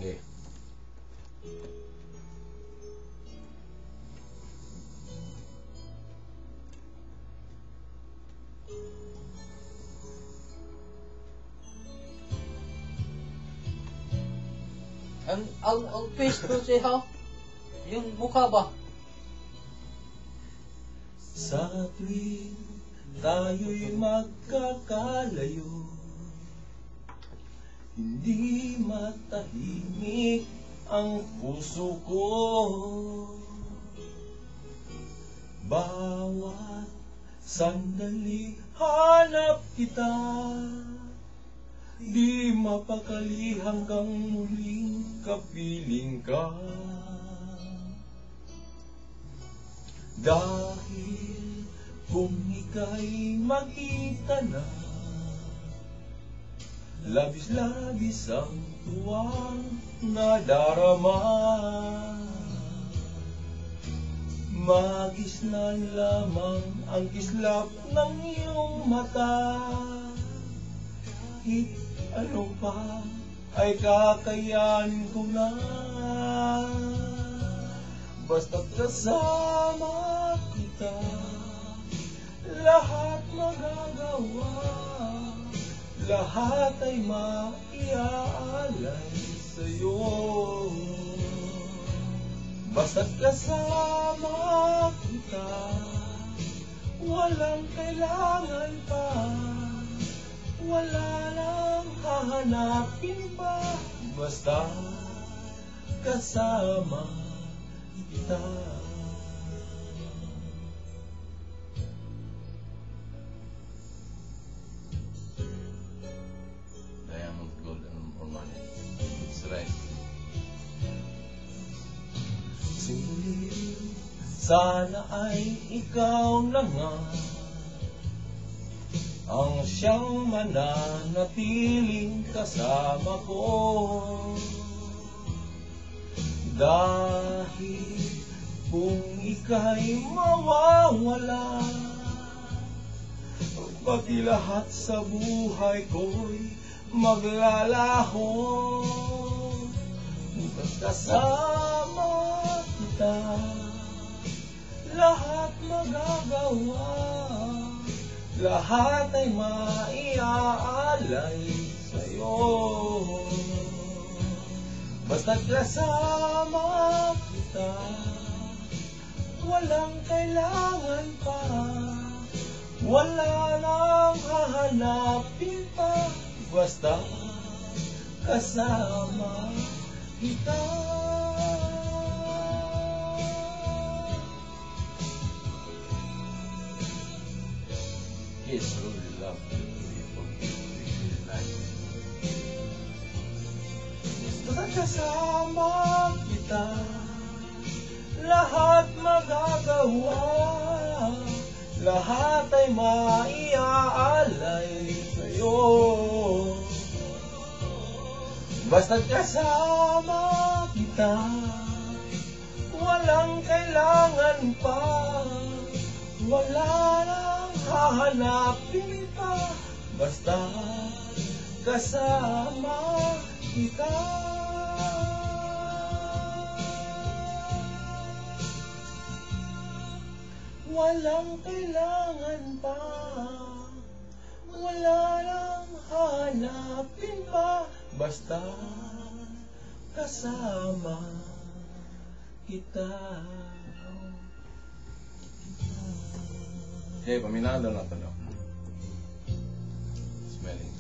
Okay. Ang face ko siya, yung mukha ba? Sa tuwing tayo'y magkakalayo, hindi matahimik ang puso ko. Bawat sandali hanap kita, di mapakali hanggang muling kapiling ka. Dahil kung ika'y makita na, labis-labis ang tuwang nadarama. Magisnan lamang ang kislap ng iyong mata. Kahit ano pa ay kakayanin ko na, basta't kasama kita, lahat magagawa, lahat ay maiaalay sa'yo. Basta't kasama kita, walang kailangan pa, wala nang hahanapin pa, basta kasama kita. Diamond, gold, or money. It's right. Sulit, sana ay ikaw na nga ang siyang mananatiling kasama ko. Dahil kung ika'y mawawala, pati lahat sa buhay ko'y maglalaho. Kasama kita, lahat magagawa, lahat ay maiaalay sa'yo. Basta't kasama kita, walang kailangan pa, wala nang hahanapin pa, basta kasama kita. Kids really love people. Really nice. Basta kasama kita, lahat magagawa, lahat ay maiaalay sa'yo. Basta't kasama kita, walang kailangan pa, wala nang hahanapin pa, basta kasama kita. Walang kailangan pa, wala nang hahanapin pa, basta kasama kita. Okay, paminado na ito. Smelling.